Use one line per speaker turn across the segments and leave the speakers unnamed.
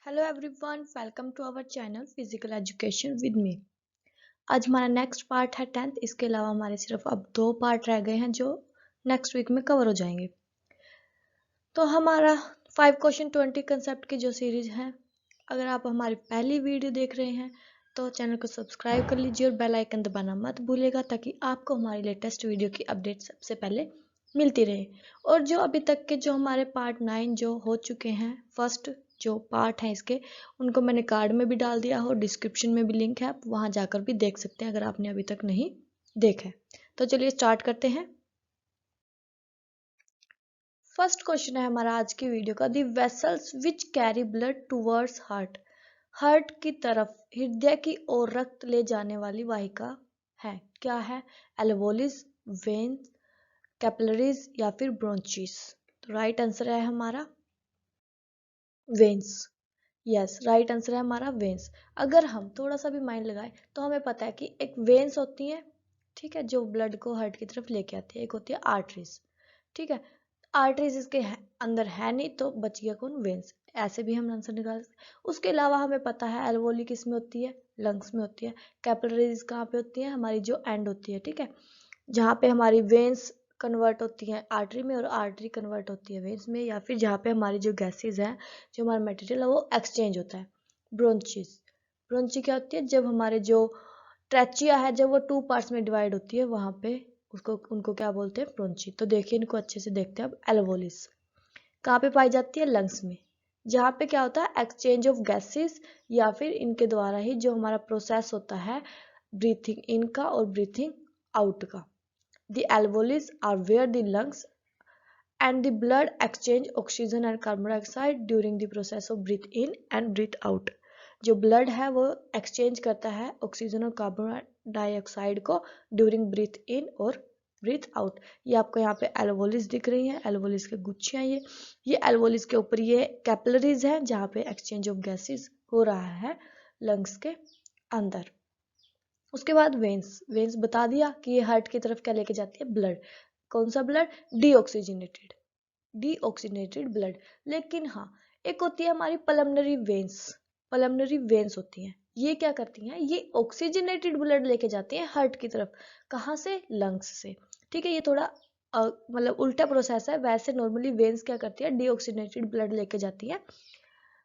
Hello everyone, welcome to our channel physical education with me. आज हमारा next part है 10th। इसके अलावा हमारे सिर्फ अब 2 पार्ट रह गए हैं जो नेक्स्ट वीक में कवर हो जाएंगे। तो हमारा 5 क्वेश्चन 20 कंसेप्ट की जो सीरीज है, अगर आप हमारी पहली वीडियो देख रहे हैं तो चैनल को सब्सक्राइब कर लीजिए और बेल आइकन दबाना मत भूलिएगा ताकि आपको हमारी लेटेस्ट वीडियो की अपडेट सबसे पहले मिलती रहे। और जो अभी तक के जो हमारे पार्ट 9 जो हो चुके हैं, फर्स्ट जो पार्ट है इसके, उनको मैंने कार्ड में भी डाल दिया और डिस्क्रिप्शन में भी लिंक है, आप वहां जाकर भी देख सकते हैं अगर आपने अभी तक नहीं देखा है। तो चलिए स्टार्ट करते हैं। फर्स्ट क्वेश्चन है हमारा आज की वीडियो का, the vessels which carry blood towards heart. Heart की तरफ, हृदय की ओर रक्त ले जाने वाली वाहिका है, क्या है? एल्वोलिस, वेन्स, कैपिलरीज या फिर ब्रोंचिस। तो राइट आंसर है हमारा वेन्स। यस, राइट आंसर है हमारा वेन्स। अगर हम थोड़ा सा भी माइंड लगाए तो हमें पता है कि एक वेन्स होती है, ठीक है, जो ब्लड को हार्ट की तरफ लेके आती है। एक होती है आर्टरीज, ठीक है। आर्टरीज इसके अंदर है नहीं तो बच गया कौन? वेन्स। ऐसे भी हम आंसर निकाल सकते हैं। उसके अलावा हमें पता है एल्वोली किस में होती है? लंग्स में होती है। कैपिलरीज कहाँ पे होती है? हमारी जो एंड होती है, ठीक है, जहाँ पे हमारी वेन्स कन्वर्ट होती है आर्टरी में और आर्टरी कन्वर्ट होती है वेन्स में, या फिर जहाँ पे हमारी जो गैसेज है, जो हमारा मटेरियल है, वो एक्सचेंज होता है। ब्रोंचिस, ब्रोंची क्या होती है? जब हमारे जो ट्रेचिया है, जब वो 2 पार्ट्स में डिवाइड होती है, वहां पे उसको उनको क्या बोलते हैं? ब्रोंची। तो देखिए इनको अच्छे से देखते हैं अब। एल्वोलिस कहाँ पे पाई जाती है? लंग्स में, जहाँ पे क्या होता है? एक्सचेंज ऑफ गैसेस, या फिर इनके द्वारा ही जो हमारा प्रोसेस होता है ब्रीथिंग इन का और ब्रीथिंग आउट का। The alveoli are where the lungs and the blood exchange oxygen and carbon dioxide during the process of breathe in and breathe out. जो ब्लड है वो एक्सचेंज करता है ऑक्सीजन और कार्बन डाइऑक्साइड को ड्यूरिंग ब्रीथ इन और breathe out. ये आपको यहाँ पे एल्वोलिस दिख रही है, एल्वोलिस के गुच्छे हैं ये एल्वोलिस के ऊपर ये कैपिलरीज है जहाँ पे एक्सचेंज ऑफ गैसेस हो रहा है लंग्स के अंदर। उसके बाद वेन्स, वेन्स बता दिया कि ये हार्ट की तरफ क्या लेके जाती है? ब्लड। कौन सा ब्लड? Deoxygenated, deoxygenated blood. लेकिन हाँ, एक होती है हमारी पल्मोनरी वेन्स, पल्मोनरी वेन्स होती हैं, ये क्या करती हैं? ये ऑक्सीजनेटेड ब्लड लेके जाती हैं हार्ट की तरफ। कहाँ से? लंग्स से, ठीक है। ये थोड़ा मतलब उल्टा प्रोसेस है। वैसे नॉर्मली वेन्स क्या करती है? डीऑक्सीजनेटेड ब्लड लेके जाती है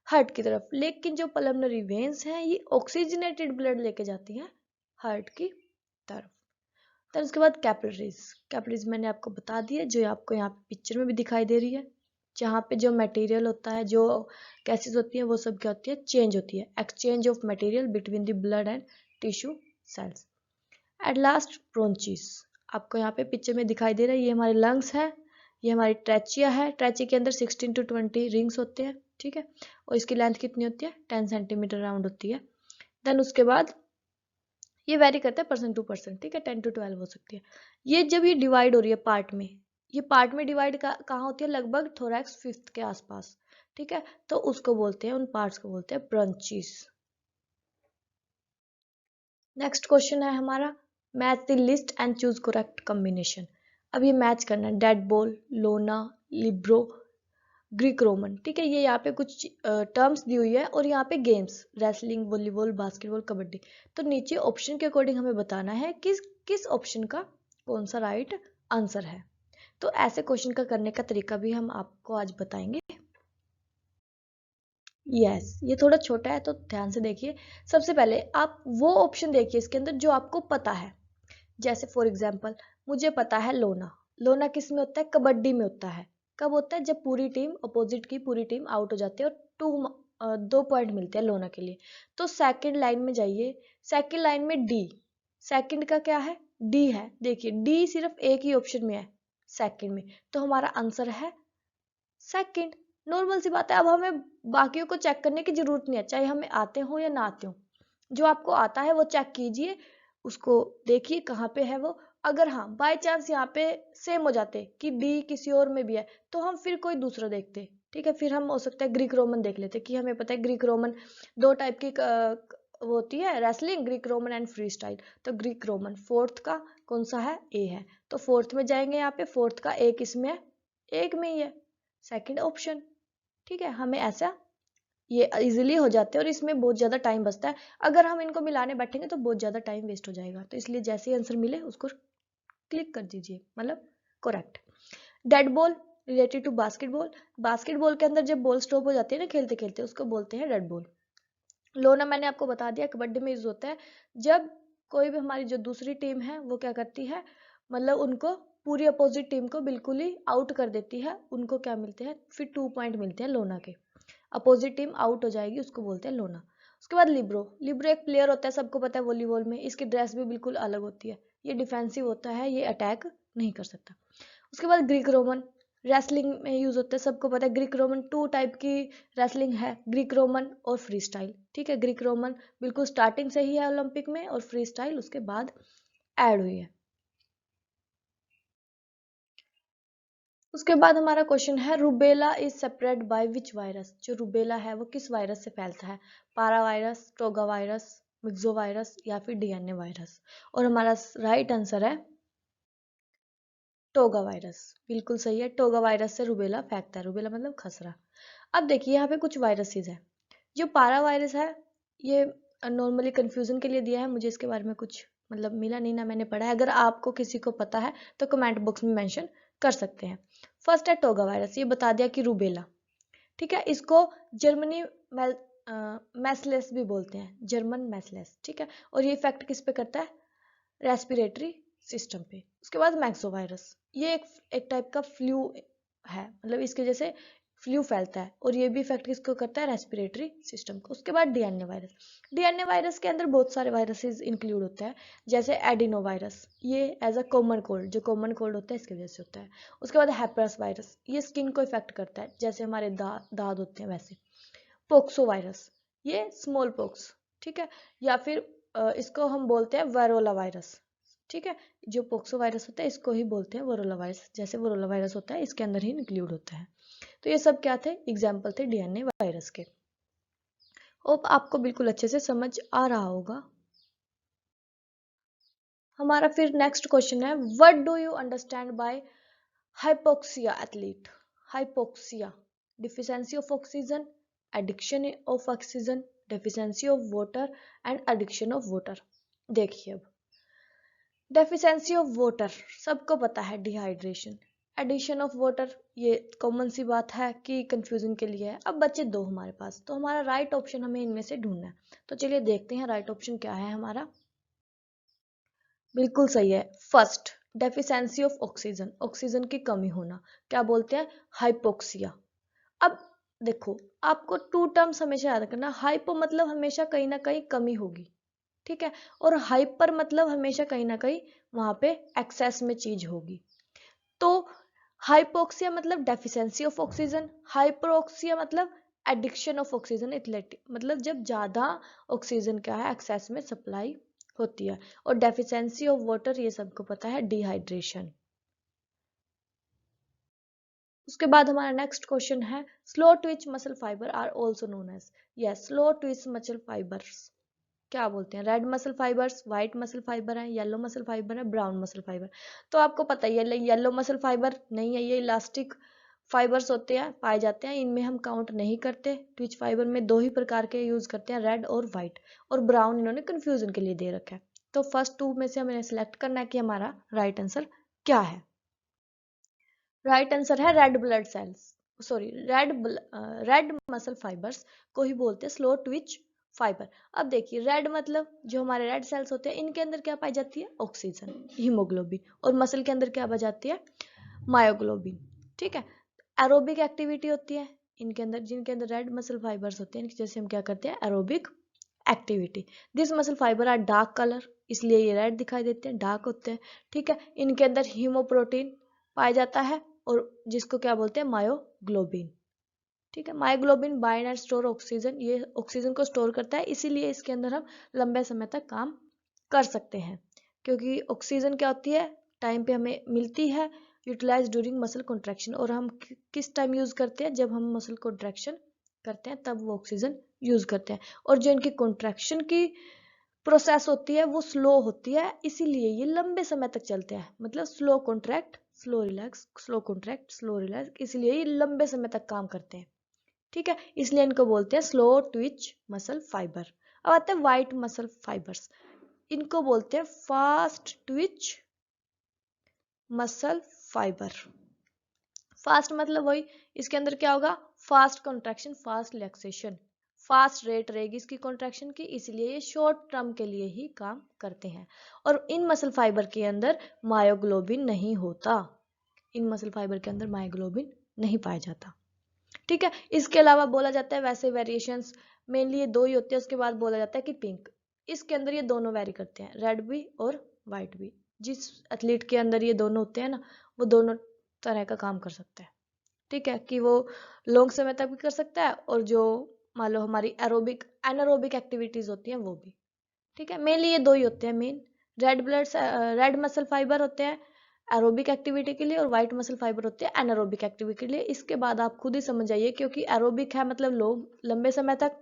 हार्ट की तरफ, लेकिन जो पल्मोनरी वेन्स हैं ये ऑक्सीजनेटेड ब्लड लेके जाती हैं हार्ट की तरफ। फिर उसके बाद कैपिलरीज, कैपिलरीज मैंने आपको बता दिया, जो आपको यहाँ पे पिक्चर में भी दिखाई दे रही है, जहाँ पे जो मटेरियल होता है, जो गैसेस होती है, वो सब क्या होती है? चेंज होती है, exchange of material between the blood and tissue cells. At last bronchi, आपको यहाँ पे पिक्चर में दिखाई दे रहा है, ये हमारे लंग्स है, ये हमारी ट्रेचिया है। ट्रेचिया के अंदर 16 to 20 रिंग्स होते हैं, ठीक है, और इसकी लेंथ कितनी होती है? 10 सेंटीमीटर राउंड होती है। देन उसके बाद ये वेरी करता है पर्सन टू पर्सन, ठीक है, 10 to 12 हो सकती है। ये जब ये डिवाइड हो रही है पार्ट में, ये पार्ट में डिवाइड कहाँ होती है? लगभग थोरैक्स फिफ्थ के आसपास, ठीक है। तो उसको बोलते हैं, उन पार्ट्स को बोलते हैं ब्रंचीज। नेक्स्ट क्वेश्चन है हमारा, match the list and choose correct combination. अब ये मैच करना है, डेड बॉल, लोना, लिब्रो, ग्रीक रोमन, ठीक है। ये यहाँ पे कुछ टर्म्स दी हुई है और यहाँ पे games, wrestling, volleyball, basketball, kabaddi. तो नीचे ऑप्शन के अकॉर्डिंग हमें बताना है किस किस ऑप्शन का कौन सा राइट आंसर है। तो ऐसे क्वेश्चन का करने का तरीका भी हम आपको आज बताएंगे। यस, ये थोड़ा छोटा है तो ध्यान से देखिए। सबसे पहले आप वो ऑप्शन देखिए इसके अंदर जो आपको पता है। जैसे फॉर एग्जाम्पल मुझे पता है लोना, लोना किस में होता है? कबड्डी में होता है। कब होता है? जब पूरी टीम, अपोजिट की पूरी टीम आउट हो जाती है और 2 पॉइंट मिलते हैं लोना के लिए। तो सेकंड लाइन में जाइए, सेकंड लाइन में डी, सेकंड का क्या है? डी है। देखिए डी सिर्फ एक ही ऑप्शन में है, सेकंड में, तो हमारा आंसर है सेकंड। नॉर्मल सी बात है। अब हमें बाकियों को चेक करने की जरूरत नहीं है, चाहे हमें आते हो या ना आते हो। जो आपको आता है वो चेक कीजिए, उसको देखिए कहाँ पे है वो। अगर हाँ बाय चांस यहाँ पे सेम हो जाते कि डी किसी और में भी है, तो हम फिर कोई दूसरा देखते, ठीक है। फिर हम हो सकता है ग्रीक रोमन देख लेते, कि हमें पता है ग्रीक रोमन 2 टाइप की वो होती है, wrestling, Greek Roman and free style. तो ग्रीक रोमन फोर्थ का कौन सा है? ए है। तो फोर्थ में जाएंगे, यहाँ पे फोर्थ का ए किस में है? एक में ही है, सेकंड ऑप्शन, ठीक है। हमें ऐसा ये इजीली हो जाते हैं और इसमें बहुत ज़्यादा टाइम बचता है। अगर हम इनको मिलाने बैठेंगे तो बहुत ज़्यादा टाइम वेस्ट हो जाएगा, तो इसलिए जैसे ही आंसर मिले उसको क्लिक कर दीजिए, मतलब correct. Dead ball related to basketball. Basketball के अंदर जब बॉल स्टॉप हो जाती है ना खेलते खेलते, उसको बोलते हैं डेड बॉल। लोना मैंने आपको बता दिया, कबड्डी में यूज होता है जब कोई भी हमारी जो दूसरी टीम है वो क्या करती है, मतलब उनको पूरी अपोजिट टीम को बिल्कुल ही आउट कर देती है, उनको क्या मिलते हैं, फिर 2 पॉइंट मिलते हैं लोना के। अपोजिट टीम आउट हो जाएगी, उसको बोलते हैं लोना। उसके बाद लिब्रो। लिब्रो एक प्लेयर होता है, सबको पता है वॉलीबॉल में, इसकी ड्रेस भी बिल्कुल अलग होती है, ये डिफेंसिव होता है, ये अटैक नहीं कर सकता। उसके बाद ग्रीक रोमन, रेसलिंग में यूज होता है, सबको पता है ग्रीक रोमन 2 टाइप की रेसलिंग है, ग्रीक रोमन और फ्री स्टाइल। ठीक है, ग्रीक रोमन बिल्कुल स्टार्टिंग से ही है ओलंपिक में, और फ्री स्टाइल उसके बाद ऐड हुई है। उसके बाद हमारा क्वेश्चन है, rubella is separate by which virus. जो रूबेला है वो किस वायरस से फैलता है, पारा virus, toga virus, myxo virus या फिर डीएनए वायरस। और हमारा राइट आंसर है टोगा वायरस। बिल्कुल सही है, टोगा वायरस से रूबेला फैलता है, रूबेला मतलब खसरा। अब देखिए यहाँ पे कुछ वायरसेस है। जो पारा वायरस है ये नॉर्मली कंफ्यूजन के लिए दिया है, मुझे इसके बारे में कुछ मतलब मिला नहीं, ना मैंने पढ़ा है। अगर आपको किसी को पता है तो कमेंट बॉक्स में मेंशन कर सकते हैं। फर्स्ट है टोगा वायरस, ये बता दिया कि रूबेला। ठीक है, इसको जर्मनी मैसलेस भी बोलते हैं, जर्मन मैसलेस। ठीक है, और ये इफेक्ट किस पे करता है, रेस्पिरेटरी सिस्टम पे। उसके बाद मैक्सो वायरस, ये एक टाइप का फ्लू है, मतलब इसके जैसे फ्लू फैलता है, और ये भी इफेक्ट किसको करता है, रेस्पिरेटरी सिस्टम को। उसके बाद डीएनए वायरस। डीएनए वायरस के अंदर बहुत सारे वायरसेस इंक्लूड होते हैं, जैसे एडिनो वायरस, ये एज अ कॉमन कोल्ड, जो कॉमन कोल्ड होता है इसकी वजह से होता है। उसके बाद हैपरस वायरस, ये स्किन को इफेक्ट करता है, जैसे हमारे दाद होते हैं वैसे। पोक्सो वायरस, ये स्मॉल पोक्स। ठीक है, या फिर इसको हम बोलते हैं वैरोला वायरस। ठीक है, जो पोक्सो वायरस होता है इसको ही बोलते हैं वरोला वायरस, जैसे वरोला वायरस होता है इसके अंदर ही इंक्लूड होता है। तो ये सब क्या थे, एग्जाम्पल थे डीएनए वायरस के। होप आपको बिल्कुल अच्छे से समझ आ रहा होगा। हमारा फिर नेक्स्ट क्वेश्चन है, what do you understand by hypoxia athlete. Hypoxia, deficiency of oxygen, addiction of oxygen, deficiency of water and addiction of water. देखिए अब डेफिशिएंसी ऑफ वाटर सबको पता है, डिहाइड्रेशन। एडिशन ऑफ वाटर ये कॉमन सी बात है कि कंफ्यूजन के लिए है। अब बचे दो हमारे पास, तो हमारा राइट ऑप्शन हमें इनमें से ढूंढना है। तो चलिए देखते हैं राइट ऑप्शन क्या है हमारा। बिल्कुल सही है, first deficiency of oxygen, oxygen की कमी होना, क्या बोलते हैं, हाइपोक्सिया। अब देखो, आपको 2 टर्म्स हमेशा याद रखना, हाइपो मतलब हमेशा कहीं ना कहीं कमी होगी, ठीक है, और हाइपर मतलब हमेशा कहीं ना कहीं वहां पे एक्सेस में चीज होगी। तो हाइपोक्सिया मतलब डेफिशिएंसी ऑफ ऑक्सीजन, हाइपरोक्सिया मतलब एडिक्शन ऑफ ऑक्सीजन, एथलेटिक मतलब जब ज्यादा ऑक्सीजन क्या है एक्सेस में सप्लाई होती है। और डेफिशिएंसी ऑफ वाटर ये सबको पता है, डिहाइड्रेशन। उसके बाद हमारा नेक्स्ट क्वेश्चन है, slow twitch muscle fibre are also known as. Yes, slow twitch muscle fibres क्या बोलते हैं, red muscle fibres, white muscle fibre है, येलो मसल फाइबर है, ब्राउन मसल फाइबर। तो आपको पता ही है येलो मसल फाइबर नहीं है, ये इलास्टिक फाइबर्स होते हैं, पाए जाते हैं, इनमें हम काउंट नहीं करते। ट्विच फाइबर में 2 ही प्रकार के यूज करते हैं, रेड और व्हाइट, और ब्राउन इन्होंने कंफ्यूजन के लिए दे रखा है। तो फर्स्ट 2 में से हमें सिलेक्ट करना है कि हमारा राइट आंसर क्या है। राइट आंसर है red blood cells, sorry red muscle fibres को ही बोलते हैं स्लो ट्विच फाइबर। अब देखिए रेड मतलब जो हमारे रेड सेल्स होते हैं, इनके अंदर क्या पाई जाती है, ऑक्सीजन, हीमोग्लोबिन, और मसल के अंदर क्या पाई जाती है, मायोग्लोबिन। ठीक है, एरोबिक एक्टिविटी होती है इनके अंदर, जिनके अंदर रेड मसल फाइबर्स होते हैं, इनकी जैसे हम क्या करते हैं, aerobic activity. This muscle fibre are dark colour, इसलिए ये रेड दिखाई देते हैं, डार्क होते हैं। ठीक है, इनके अंदर हीमोप्रोटीन पाया जाता है, और जिसको क्या बोलते हैं, मायोग्लोबिन। ठीक है, myoglobin bind and store oxygen, ये ऑक्सीजन को स्टोर करता है, इसीलिए इसके अंदर हम लंबे समय तक काम कर सकते हैं, क्योंकि ऑक्सीजन क्या होती है, टाइम पे हमें मिलती है, यूटिलाइज ड्यूरिंग मसल कॉन्ट्रैक्शन। और हम किस टाइम यूज करते हैं, जब हम मसल कॉन्ट्रैक्शन करते हैं तब वो ऑक्सीजन यूज करते हैं। और जो इनकी कॉन्ट्रैक्शन की प्रोसेस होती है वो स्लो होती है, इसीलिए ये लंबे समय तक चलते हैं, मतलब slow contract slow relax, slow contract slow relax, इसलिए ये लंबे समय तक काम करते हैं। ठीक है, इसलिए इनको बोलते हैं स्लो ट्विच मसल फाइबर। अब आते हैं वाइट मसल फाइबर्स, इनको बोलते हैं fast Twitch muscle fibre. Fast मतलब वही, इसके अंदर क्या होगा, fast contraction fast relaxation, fast rate रहेगी इसकी कॉन्ट्रैक्शन की, इसलिए ये शॉर्ट टर्म के लिए ही काम करते हैं। और इन मसल फाइबर के अंदर मायोग्लोबिन नहीं होता, इन मसल फाइबर के अंदर मायोग्लोबिन नहीं पाया जाता। ठीक है, इसके अलावा बोला जाता है वैसे वेरिएशंस मेनली ये दो ही होते हैं, उसके बाद बोला जाता है कि पिंक, इसके अंदर ये दोनों वेरी करते हैं, रेड भी और वाइट भी। जिस एथलीट के अंदर ये दोनों होते हैं ना, वो दोनों तरह का काम कर सकता है। ठीक है, कि वो लॉन्ग समय तक भी कर सकता है, और जो मान लो हमारी एरोबिक एनारोबिक एक्टिविटीज होती हैं वो भी। ठीक है, मेनली ये दो ही होते हैं मेन, रेड मसल फाइबर होते हैं एरोबिक एक्टिविटी के लिए, और व्हाइट मसल फाइबर होते हैं एनारोबिक एक्टिविटी के लिए। इसके बाद आप खुद ही समझ जाइए, क्योंकि एरोबिक है मतलब लंबे समय तक,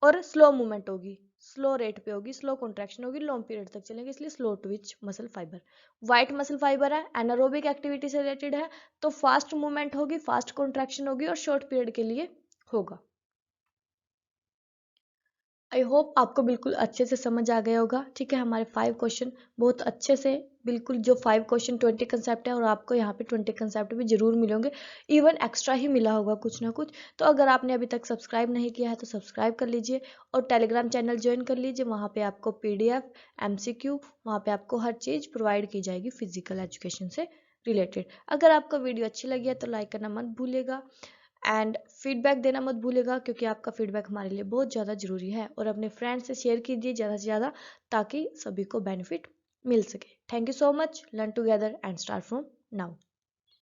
और स्लो मूवमेंट होगी, स्लो रेट पे होगी, स्लो कॉन्ट्रैक्शन होगी, लॉन्ग पीरियड तक चलेंगे, इसलिए slow twitch muscle fibre. White muscle fibre है, एनारोबिक एक्टिविटी से रिलेटेड है, तो फास्ट मूवमेंट होगी, फास्ट कॉन्ट्रैक्शन होगी, और शॉर्ट पीरियड के लिए होगा। आई होप आपको बिल्कुल अच्छे से समझ आ गया होगा। ठीक है, हमारे 5 क्वेश्चन बहुत अच्छे से, बिल्कुल जो 5 क्वेश्चन 20 कंसेप्ट है, और आपको यहाँ पे 20 कंसेप्ट भी जरूर मिलेंगे, इवन एक्स्ट्रा ही मिला होगा कुछ ना कुछ। तो अगर आपने अभी तक सब्सक्राइब नहीं किया है तो सब्सक्राइब कर लीजिए, और टेलीग्राम चैनल ज्वाइन कर लीजिए, वहाँ पे आपको PDF MCQ, वहाँ पे आपको हर चीज़ प्रोवाइड की जाएगी फिजिकल एजुकेशन से रिलेटेड। अगर आपको वीडियो अच्छी लगी है तो लाइक करना मत भूलिएगा, एंड फीडबैक देना मत भूलिएगा, क्योंकि आपका फीडबैक हमारे लिए बहुत ज़्यादा ज़रूरी है। और अपने फ्रेंड्स से शेयर कीजिए ज़्यादा से ज़्यादा, ताकि सभी को बेनिफिट मिल सके। Thank you so much, learn together and start from now.